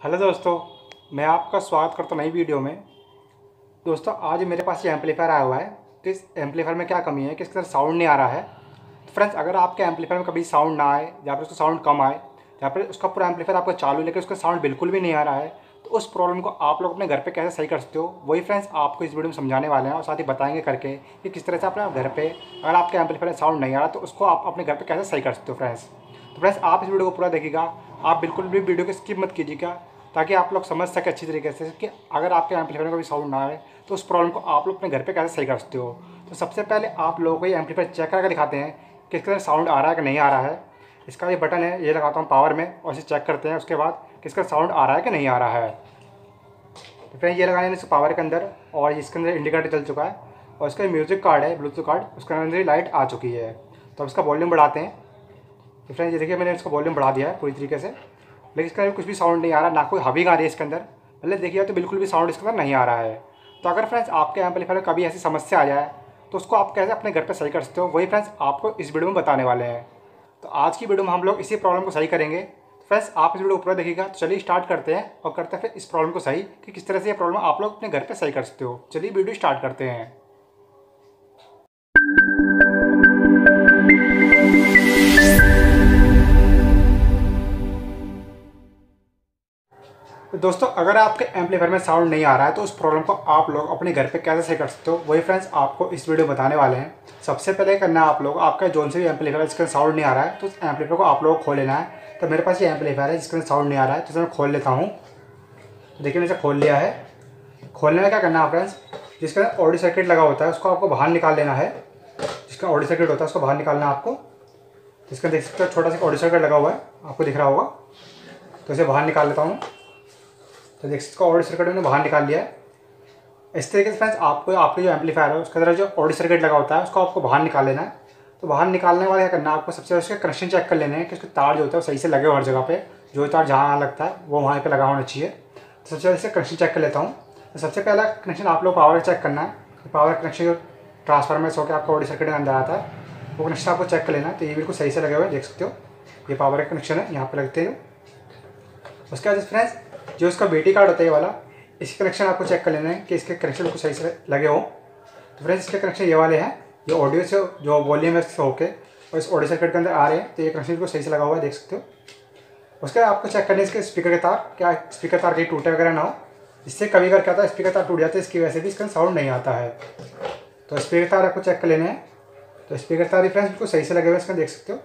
Hello दोस्तों, मैं आपका स्वागत करता हूँ नई वीडियो में। दोस्तों, आज मेरे पास ये एम्पलीफायर आया हुआ है। तो इस एम्पलीफायर में क्या कमी है कि इसके अंदर साउंड नहीं आ रहा है। तो फ्रेंड्स, अगर आपके एम्पलीफायर में कभी साउंड ना आए या फिर उसका साउंड कम आए या फिर उसका पूरा एम्पलीफायर आपका चालू लेकिन उसका साउंड बिल्कुल भी नहीं आ रहा है, तो उस प्रॉब्लम को आप लोग अपने घर पे कैसे सही कर सकते हो, वही फ्रेंड्स आपको इस वीडियो में समझाने वाले हैं और साथ ही बताएंगे करके कि किस तरह से अपने घर पे अगर आपके एम्पलीफायर में साउंड नहीं आ रहा तो उसको आप अपने घर पे कैसे सही कर सकते हो फ्रेंड्स। तो फ्रेंड्स, आप इस वीडियो को पूरा देखिएगा, आप बिल्कुल भी वीडियो को स्किप मत कीजिएगा, ताकि आप लोग समझ सकें अच्छी तरीके से कि अगर आपके एम्पलीफायर में कभी साउंड ना आए तो उस प्रॉब्लम को आप लोग अपने घर पे कैसे सही कर सकते हो। तो सबसे पहले आप लोगों को ये एम्पलीफायर चेक करके दिखाते हैं कि इसके अंदर साउंड आ रहा है कि नहीं आ रहा है। इसका ये बटन है, ये लगाता हूँ पावर में और इसे चेक करते हैं उसके बाद कि इसका साउंड आ रहा है कि नहीं आ रहा है। तो फिर ये लगाने से पावर के अंदर और इसके अंदर इंडिकेटर चल चुका है और इसका म्यूज़िक कार्ड है, ब्लूटूथ कार्ड, उसके अंदर लाइट आ चुकी है। तो अब इसका वॉल्यूम बढ़ाते हैं। तो फ्रेंड्स, ये देखिए मैंने इसका वॉल्यूम बढ़ा दिया है पूरी तरीके से, लेकिन इसके अंदर कुछ भी साउंड नहीं आ रहा, ना कोई हविंग आ रही है इसके अंदर। मतलब देखिए तो बिल्कुल भी साउंड इसके अंदर नहीं आ रहा है। तो अगर फ्रेंड्स आपके एम्पलीफायर में कभी ऐसी समस्या आ जाए तो उसको आप कैसे अपने घर पर सही कर सकते हो, वही फ्रेंड्स आपको इस वीडियो में बताने वाले हैं। तो आज की वीडियो में हम लोग इसी प्रॉब्लम को सही करेंगे। तो फ्रेंड्स, आप इस वीडियो को पूरा देखिएगा। तो चलिए स्टार्ट करते हैं और करते हैं फिर इस प्रॉब्लम को सही कि किस तरह से ये प्रॉब्लम आप लोग अपने घर पर सही कर सकते हो। चलिए वीडियो स्टार्ट करते हैं। तो दोस्तों, अगर आपके एम्पलीफायर में साउंड नहीं आ रहा है तो उस प्रॉब्लम को आप लोग अपने घर पे कैसे सही कर सकते हो, वही फ्रेंड्स आपको इस वीडियो में बताने वाले हैं। सबसे पहले करना है आप लोग, आपका जोन से भी एम्पलीफायर जिसका साउंड नहीं आ रहा है तो उस एम्पलीफायर को आप लोगों को खोल लेना है। तो मेरे पास ये एम्पलीफायर है जिसका साउंड नहीं आ रहा है, तो मैं खोल लेता हूँ। देखिए मैंने इसे खोल लिया है। खोलने में क्या करना है फ्रेंड्स, जिसका ऑडियो सर्किट लगा होता है उसको आपको बाहर निकाल लेना है। जिसका ऑडियो सर्किट होता है उसको बाहर निकालना है आपको। जिसका देख सकते हो छोटा सा ऑडियो सर्किट लगा हुआ है, आपको दिख रहा होगा। तो इसे बाहर निकाल लेता हूँ। तो देख सकते हो ऑडियो सर्किट मैंने बाहर निकाल लिया है। इस तरीके से फ्रेंड्स आपको आपके जो एम्पलीफायर है उसके अंदर जो ऑडियो सर्किट लगा होता है उसको आपको बाहर निकाल लेना है। तो बाहर निकालने वाले क्या करना है, आपको सबसे पहले उसके कनेक्शन चेक कर लेने हैं कि उसके तार जो होता है वो सही से लगे हो हर जगह पे। जो तार जहाँ लगता है वो वहाँ पे लगा होना चाहिए। तो सबसे पहले इससे कनेक्शन चेक कर लेता हूँ। तो सबसे पहला कनेक्शन आप लोग पावर चेक करना है। पावर कनेक्शन जो ट्रांसफार्मर से होकर आपका ऑडियो सर्किट के अंदर आता है वो कनेक्शन आपको चेक कर लेना है। तो ये बिल्कुल सही से लगे हुए देख सकते हो, ये पावर का कनेक्शन है, यहाँ पर लगते हैं। उसके बाद फ्रेंड्स, जो इसका BT कार्ड होता है ये वाला, इसके कनेक्शन आपको चेक कर लेना है कि इसके कनेक्शन बिल्कुल सही से लगे हो। तो फ्रेंड्स, इसके कनेक्शन ये वाले हैं, ये ऑडियो से जो वॉल्यूम है इससे होके और इस ऑडियो सर्किट के अंदर आ रहे हैं। तो ये कनेक्शन बिल्कुल सही से लगा हुआ है देख सकते हो। उसके बाद आपको चेक करना है इसके स्पीकर के तार, क्या स्पीकर तार कहीं टूटे वगैरह ना हो। इससे कभी क्या होता है, स्पीकर तार टूट जाते हैं, इसकी वजह से भी इसका साउंड नहीं आता है। तो स्पीकर तार आपको चेक कर लेने हैं। तो स्पीकर तार ही फ्रेंड्स बिल्कुल सही से लगे हुए इसका देख सकते हो।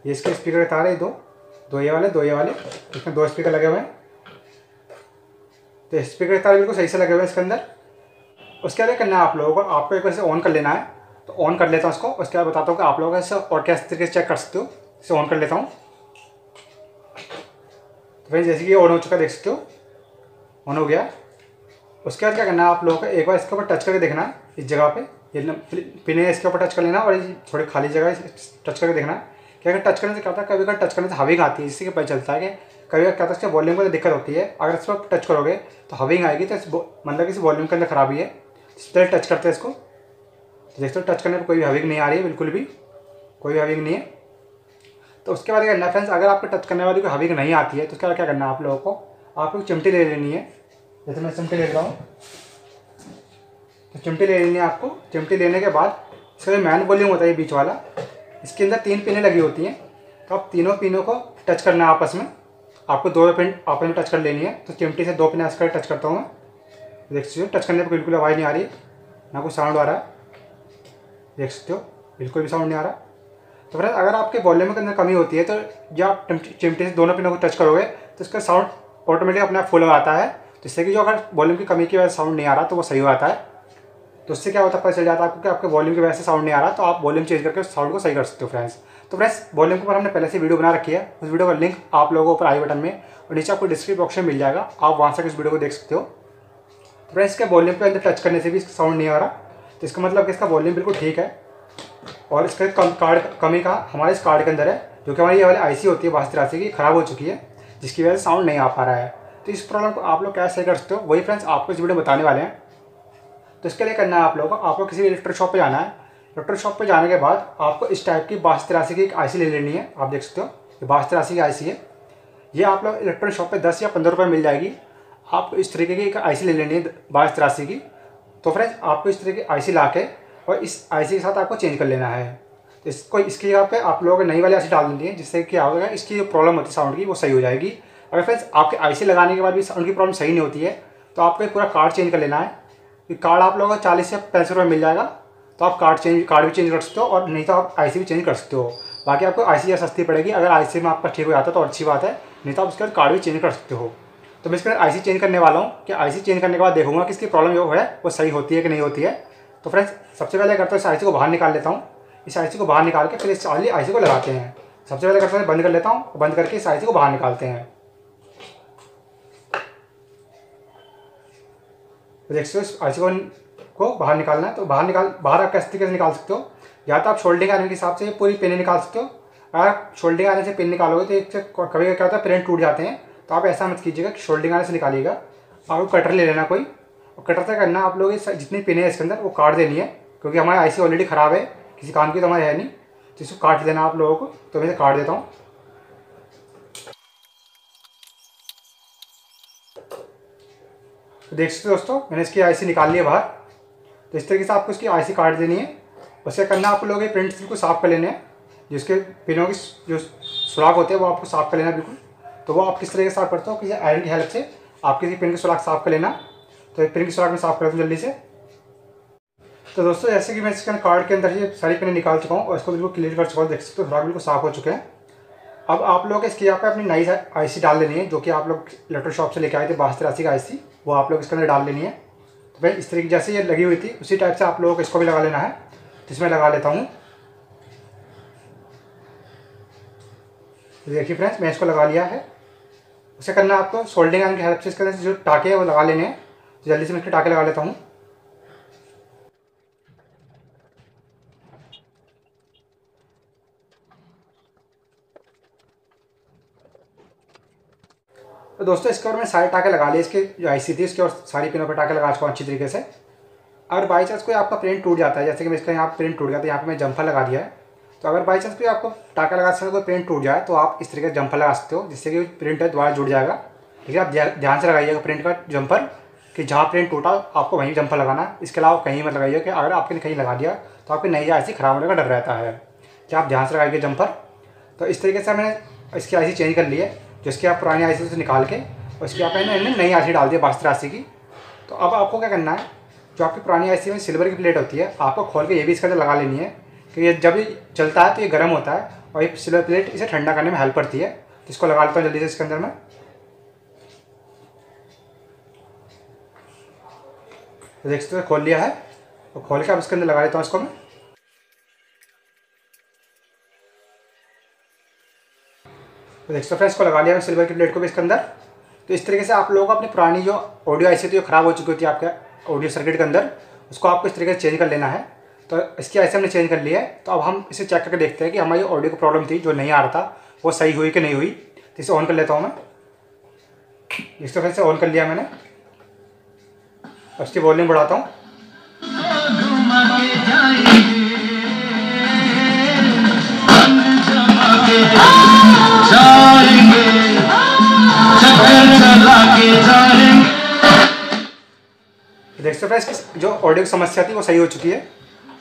ये इसके स्पीकर के तार है, दो ये वाले, इसमें 2 स्पीकर लगे हुए हैं। तो स्पीकर के तार बिल्कुल सही से लगे हुए हैं इसके अंदर। उसके बाद करना है आप लोगों को, आपको एक बार इसे ऑन कर लेना है। तो ऑन कर लेता हूँ इसको, उसके बाद बताता हूँ कि आप लोग इसे और कैसे तरीके से चेक कर सकते हो। इसे ऑन कर लेता हूँ। तो फिर जैसे कि ये ऑन हो चुका देख सकते हो, ऑन हो गया। उसके बाद क्या करना है आप लोगों को, एक बार इसके ऊपर टच करके देखना है इस जगह पे, ये पिन है इसके ऊपर टच कर लेना और ये थोड़ी खाली जगह टच करके देखना है कि अगर टच करने से क्या होता है, कभी कभी टच करने से हविंग आती है, जिससे कि पता चलता है कि कभी क्या होता है इसके वॉल्यूम को दिक्कत होती है। अगर इस पर टच करोगे तो हविंग आएगी, तो मतलब कि इस वॉल्यूम के अंदर खराबी है। इस तरह टच करते हैं इसको, तो देखते हो टच करने पर कोई भी हविंग नहीं आ रही है, बिल्कुल भी कोई भी हविंग नहीं है। तो उसके बाद क्या करना है फ्रेंड्स, अगर आपको टच करने वाली कोई हविंग नहीं आती है तो उसके बाद क्या करना है आप लोगों को, आपको चिमटी ले लेनी है। जैसे मैं चिमटी ले रहा हूँ, तो चिमटी ले लेनी है आपको। चिमटी लेने के बाद इसका जो मैन वॉल्यूम होता है बीच वाला, इसके अंदर 3 पिनें लगी होती हैं। तो आप तीनों पिनों को टच करना है आपस में, आपको 2 पिन आपस में टच कर लेनी है। तो चिमटी से 2 पिन ऐसे कर टच करता हूँ मैं, देख सकते हो टच करने पर बिल्कुल आवाज़ नहीं आ रही, ना कोई साउंड आ रहा है, देख सकते हो बिल्कुल भी साउंड नहीं आ रहा। तो फ्रेंड्स, अगर आपके वॉल्यूम के अंदर कमी होती है तो जब आप चिमटी से दोनों पिनों को टच करोगे तो इसका साउंड ऑटोमेटिक अपने आप फुल हो आता है। तो इससे कि जो अगर वॉल्यूम की कमी की वजह से साउंड नहीं आ रहा तो वो सही हो आता है। तो उससे क्या होता है, पता चल जाता है आपको कि आपके वॉल्यूम की वजह से साउंड नहीं आ रहा, तो आप वॉल्यूम चेंज करके साउंड को सही कर सकते हो फ्रेंड्स। तो फ्रेंड्स, वॉल्यूम के ऊपर हमने पहले से वीडियो बना रखी है, उस वीडियो का लिंक आप लोगों को ऊपर आई बटन में और नीचे आपको डिस्क्रिप्शन बॉक्स में मिल जाएगा, आप वहाँ से इस वीडियो को देख सकते हो। तो फ्रेंड्स, इसके वॉल्यूम के अंदर टच करने से भी इसका साउंड नहीं आ रहा, तो इसका मतलब कि इसका वॉल्यूम बिल्कुल ठीक है। और इसका कमी का हमारे इस कार्ड के अंदर है, जो कि हमारी ये वाली IC होती है 8283 की, ख़राब हो चुकी है, जिसकी वजह से साउंड नहीं आ पा रहा है। तो इस प्रॉब्लम को आप लोग कैसे सही कर सकते हो, वही फ्रेंड्स आपको इस वीडियो में बताने वाले हैं। तो इसके लिए करना है आप लोगों को, आपको किसी भी इलेक्ट्रिक शॉप पे जाना है। इलेक्ट्रिक शॉप पे जाने के बाद आपको इस टाइप की 8283 की एक IC ले लेनी है। आप देख सकते हो ये 8283 की IC है। ये आप लोग इलेक्ट्रॉनिक शॉप पे 10 या 15 रुपये मिल जाएगी। आपको इस तरीके की एक आईसी ले लेनी है 2283 की। तो फ्रेंड्स आपको इस तरह की आईसी ला के और इस आईसी के साथ आपको चेंज कर लेना है। तो इसको इसकी जगह पे आप लोगों को नई वाली आईसी डाल देनी है, जिससे क्या होगा इसकी जो प्रॉब्लम होती है साउंड की वो सही हो जाएगी। अगर फ्रेंड्स आपके आईसी लगाने के बाद भी साउंड की प्रॉब्लम सही नहीं होती है तो आपको पूरा कार्ड चेंज कर लेना है। कार्ड आप लोगों को 40 से 65 रुपये मिल जाएगा। तो आप कार्ड भी चेंज कर सकते हो और नहीं तो आप आईसी भी चेंज कर सकते हो। बाकी आपको आईसी या सस्ती पड़ेगी। अगर आईसी में आपका ठीक हो जाता है तो अच्छी बात है, नहीं तो आप उसके बाद कार्ड भी चेंज कर सकते हो। तो मैं इसके बाद आईसी चेंज करने वाला हूँ कि आईसी चेंज करने के बाद देखूंगा कि इसकी प्रॉब्लम जो है वो सही होती है कि नहीं होती है। तो फ्रेंड्स सबसे पहले करता हूँ इस आईसी को बाहर निकाल लेता हूँ। इस आईसी को बाहर निकाल के फिर इस वाली आईसी को लगाते हैं। सबसे पहले करता हूँ बंद कर लेता हूँ, बंद करके इस आईसी को बाहर निकालते हैं। तो देखते हो इस आईसी को बाहर निकालना है। तो बाहर आप किस तरीके से निकाल सकते हो, या तो आप शोल्डिंग आयरन के हिसाब से पूरी पिन निकाल सकते हो। अगर आप शोल्डिंग आयरन से पिन निकालोगे तो एक कभी क्या होता है पिन टूट जाते हैं। तो आप ऐसा मत कीजिएगा कि शोल्डिंग आयरन से निकालिएगा। आपको कटर ले लेना कोई, और कटर से करना आप लोग जितनी पिन है इसके अंदर वो काट देनी है, क्योंकि हमारी आईसी ऑलरेडी ख़राब है, किसी काम की तो हमारे है नहीं। तो इसको काट देना आप लोगों को। तो मैं इसे काट देता हूँ। तो देख सकते हो दोस्तों मैंने इसकी आईसी निकाल ली है बाहर। तो इस तरीके से आपको इसकी आईसी काट देनी है। उससे करना आप लोग प्रिंट को साफ़ कर लेने हैं, जिसके पिनों की जो सुराख होते हैं वो आपको साफ़ कर लेना बिल्कुल। तो वो आप किस तरीके से साफ़ करते हो, किसी आयरन की हेल्प से आप किसी पिन की सुराख साफ़ कर लेना। तो पिन की सुराख में साफ़ कर दूँ जल्दी से। तो दोस्तों जैसे कि मैं इसके कार्ड के अंदर ये सारी पिनें निकाल चुका हूँ और इसको बिल्कुल क्लियर कर चुका हूँ। देख सकते हो सुराख बिल्कुल साफ़ हो चुके हैं। अब आप लोग इसकी यहाँ पे अपनी नई आईसी डाल लेनी है, जो कि आप लोग इलेक्ट्रॉनिक शॉप से लेके आए थे 8283 का आईसी, वो आप लोग इसके अंदर डाल लेनी है। तो भाई इस तरीके जैसे ये लगी हुई थी उसी टाइप से आप लोगों को इसको भी लगा लेना है। तो इसमें लगा लेता हूँ। देखिए फ्रेंड्स मैं इसको लगा लिया है। उसे करना आपको सोल्डिंग आयरन की हेल्प से इसके अंदर जो टाँके हैं वो लगा लेने हैं। तो जल्दी से मैं इसके टाँके लगा लेता हूँ। तो दोस्तों इसके और मैं सारे टाँके लगा लिए। इसके जो आईसी थी इसके और सारी पिनों पर टाँके लगा चुका हूँ अच्छी तरीके से। अगर बाई चांस कोई आपका प्रिंट टूट जाता है, जैसे कि मैं इसका यहाँ प्रिंट टूट गया तो यहाँ पे मैं जंपर लगा दिया है। तो अगर बाई चांस कोई आपको टाँका लगाते समय कोई प्रिंट टूट जाए तो आप इस तरीके से जंपर लगा सकते हो, जिससे कि प्रिंट है दोबारा जुड़ जाएगा। ठीक है, आप ध्यान से लगाइएगा प्रिंट का जंपर, कि जहाँ प्रिंट टूटा आपको वहीं जंपर लगाना है। इसके अलावा कहीं मत लगाइए कि अगर आपने कहीं लगा दिया तो आपकी नई आईसी ख़राब होने का डर रहता है। कि आप ध्यान से लगाइए जंपर। तो इस तरीके से मैंने इसकी आईसी चेंज कर ली है, जिसकी आप पुरानी आईसी से निकाल के और इसकी आप नई आईसी डाल दी 8283 की। तो अब आपको क्या करना है, जो आपकी पुरानी आईसी में सिल्वर की प्लेट होती है आपको खोल के ये भी इसके अंदर लगा लेनी है, कि ये जब ये चलता है तो ये गर्म होता है और ये सिल्वर प्लेट इसे ठंडा करने में हेल्प करती है। तो इसको लगा लेता हूँ जल्दी से इसके अंदर मैं। तो देख सकते हो खोल लिया है, और खोल के अब इसके अंदर लगा लेता हूँ इसको मैं। तो देख सकते हो इसको लगा लिया मैं सिल्वर की प्लेट को भी इसके अंदर। तो इस तरीके से आप लोगों को अपनी पुरानी जो ऑडियो आईसी थी जो ख़राब हो चुकी होती है आपके ऑडियो सर्किट के अंदर, उसको आपको इस तरीके से चेंज कर लेना है। तो इसकी आईसी हमने चेंज कर लिया है। तो अब हम इसे चेक करके देखते हैं कि हमारी ऑडियो की प्रॉब्लम थी जो नहीं आ रहा था वो सही हुई कि नहीं हुई। तो इसे ऑन कर लेता हूँ मैं। इस तरह से ऑन कर लिया मैंने। अब इसकी वॉल्यूम बढ़ाता हूँ। देख सकते हैं इसकी जो ऑडियो की समस्या थी वो सही हो चुकी है।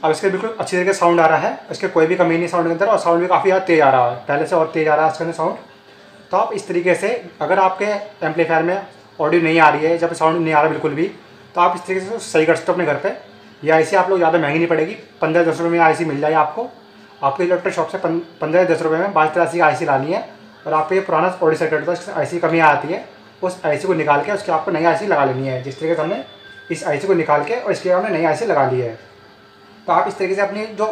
अब इसके बिल्कुल अच्छी तरीके से साउंड आ रहा है, इसके कोई भी कमी नहीं साउंड के अंदर, और साउंड भी काफ़ी ज़्यादा तेज़ आ रहा है, पहले से और तेज़ आ रहा है इसके अंदर साउंड। तो आप इस तरीके से अगर आपके एम्पलीफायर में ऑडियो नहीं आ रही है, जब साउंड नहीं आ रहा बिल्कुल भी, तो आप इस तरीके से सही कर सकते हो अपने घर पे। ये आईसी आप लोग ज़्यादा महंगी नहीं पड़ेगी, 15-10 रुपये में आईसी मिल जाएगी आपको। आपको इलेक्ट्रॉनिक शॉप से 15-10 रुपये में 8283 की आईसी लानी है, और आपको ये पुराना ऑडियो सर्किट होता है उसकी आईसी कमी आती है, उस आईसी को निकाल के उसके आपको नई आईसी लगा लेनी है। जिस तरीके से हमने इस आईसी को निकाल के और इसके हमने नई आईसी लगा ली है। तो आप इस तरीके से अपनी जो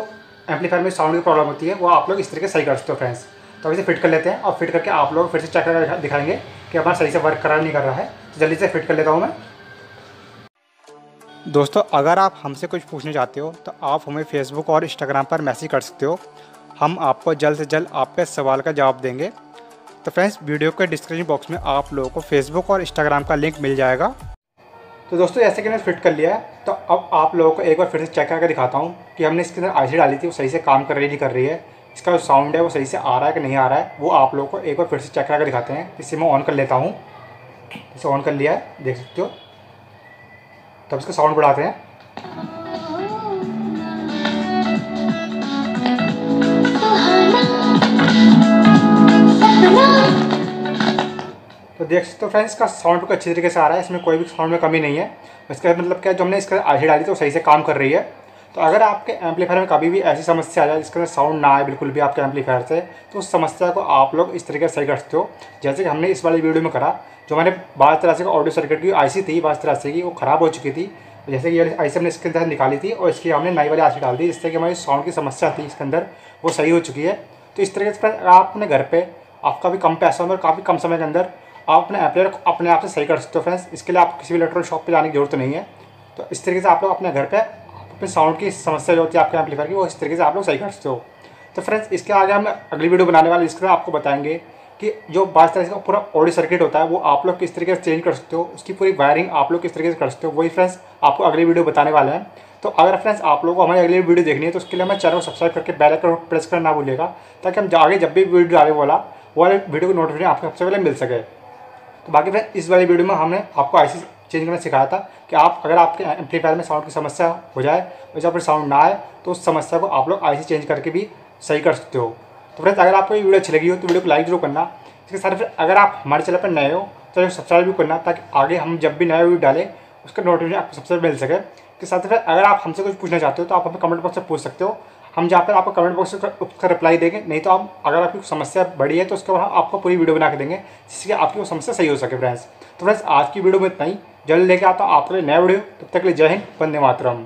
एम्पलीफायर में साउंड की प्रॉब्लम होती है वो आप लोग इस तरीके से सही कर सकते हो फ्रेंड्स। तो इसे फिट कर लेते हैं, और फिट करके आप लोग फिर से चेक करके दिखाएंगे कि हमारा सही से वर्क कर रहा नहीं कर रहा है। तो जल्दी से फिट कर लेता हूँ मैं। दोस्तों अगर आप हमसे कुछ पूछना चाहते हो तो आप हमें फेसबुक और इंस्टाग्राम पर मैसेज कर सकते हो, हम आपको जल्द से जल्द आपके सवाल का जवाब देंगे। तो फ्रेंड्स वीडियो के डिस्क्रिप्शन बॉक्स में आप लोगों को फेसबुक और इंस्टाग्राम का लिंक मिल जाएगा। तो दोस्तों जैसे कि मैंने फिट कर लिया है, तो अब आप लोगों को एक बार फिर से चेक करके दिखाता हूँ कि हमने इसके अंदर आईसी डाली थी वो सही से काम कर रही नहीं कर रही है, इसका जो साउंड है वो सही से आ रहा है कि नहीं आ रहा है, वो आप लोगों को एक बार फिर से चेक करा कर दिखाते हैं। इसे मैं ऑन कर लेता हूँ। इसे ऑन कर लिया है, देख सकते हो। तब इसका साउंड बढ़ाते हैं। तो देख सकते हो फ्रेंड्स, इसका साउंड बिल्कुल अच्छी तरीके से आ रहा है, इसमें कोई भी साउंड में कमी नहीं है। इसका मतलब क्या है, जो हमने इसका आईसी डाली तो सही से काम कर रही है। तो अगर आपके एम्पलीफायर में कभी भी ऐसी समस्या आ जाए जिसके अंदर साउंड ना आए बिल्कुल भी आपके एम्पलीफायर से, तो उस समस्या को आप लोग इस तरीके से सही कर सकते हो, जैसे कि हमने इस वाली वीडियो में करा। जो मैंने 1283 का ऑडियो सर्किट की आईसी थी 1283 की, वो ख़राब हो चुकी थी। जैसे कि ये आईसी हमने इसके अंदर निकाली थी और इसकी हमने नई वाली आईसी डाल दी, जिससे कि हमारी साउंड की समस्या थी इसके अंदर वो सही हो चुकी है। तो इस तरीके से आप अपने घर पर आपका भी कम पैसा में और काफ़ी कम समय के अंदर आप अपने एम्पलीफायर को अपने आप से सही कर सकते हो फ्रेंड्स। इसके लिए आप किसी भी इलेक्ट्रॉनिक शॉप पे जाने की जरूरत नहीं है। तो इस तरीके से आप लोग अपने घर पे अपने साउंड की समस्या जो होती है आपके एम्पलीफायर की, वो इस तरीके से आप लोग सही कर सकते हो। तो फ्रेंड्स, इसके आगे हम अगली वीडियो बनाने वाले, जिसके आपको बताएंगे कि जो 12 का पूरा ऑडियो सर्किट होता है वो आप लोग किस तरीके से चेंज कर सकते हो, उसकी पूरी वायरिंग आप लोग किस तरीके से कर सकते हो, वही फ्रेंड्स आपको अगली वीडियो बताने वाले हैं। तो अगर फ्रेंड्स आप लोगों को हमारी अगली वीडियो देखनी है तो उसके लिए हमारे चैनल को सब्सक्राइब करके बेल आइकन प्रेस करना ना भूलिएगा, ताकि हम आगे जब भी वीडियो डालें वो वाले वीडियो को नोटिफिकेशन आपको सबसे पहले मिल सके। तो बाकी फ्रेंड, इस वाली वीडियो में हमने आपको आईसी चेंज करना सिखाया था कि आप अगर आपके एम्पलीफायर में साउंड की समस्या हो जाए और जब फिर साउंड ना आए तो उस समस्या को आप लोग आईसी चेंज करके भी सही कर सकते हो। तो फ्रेंड्स, अगर आपको ये वीडियो अच्छी लगी हो तो वीडियो को लाइक जरूर करना। इसके साथ फिर अगर आप हमारे चैनल पर नए हो तो सब्सक्राइब भी करना, ताकि आगे हम जब भी नया वीडियो डालें उसका नोटिफिकेशन आपको सबसे पहले मिल सके। इसके साथ फिर अगर आप हमसे कुछ पूछना चाहते हो तो आप हमें कमेंट बॉक्स में पूछ सकते हो, हम जहाँ पर आपको कमेंट बॉक्स में उसका रिप्लाई देंगे। नहीं तो आप अगर आपकी समस्या बड़ी है तो उसके बाद हम आपको पूरी वीडियो बना के देंगे, जिससे आपकी वो समस्या सही हो सके फ्रेंड्स। तो फ्रेंड्स, आज की वीडियो में इतना ही। जल्द लेके आता हूँ आपके लिए नया वीडियो। तब तक के लिए जय हिंद, वंदे मातरम।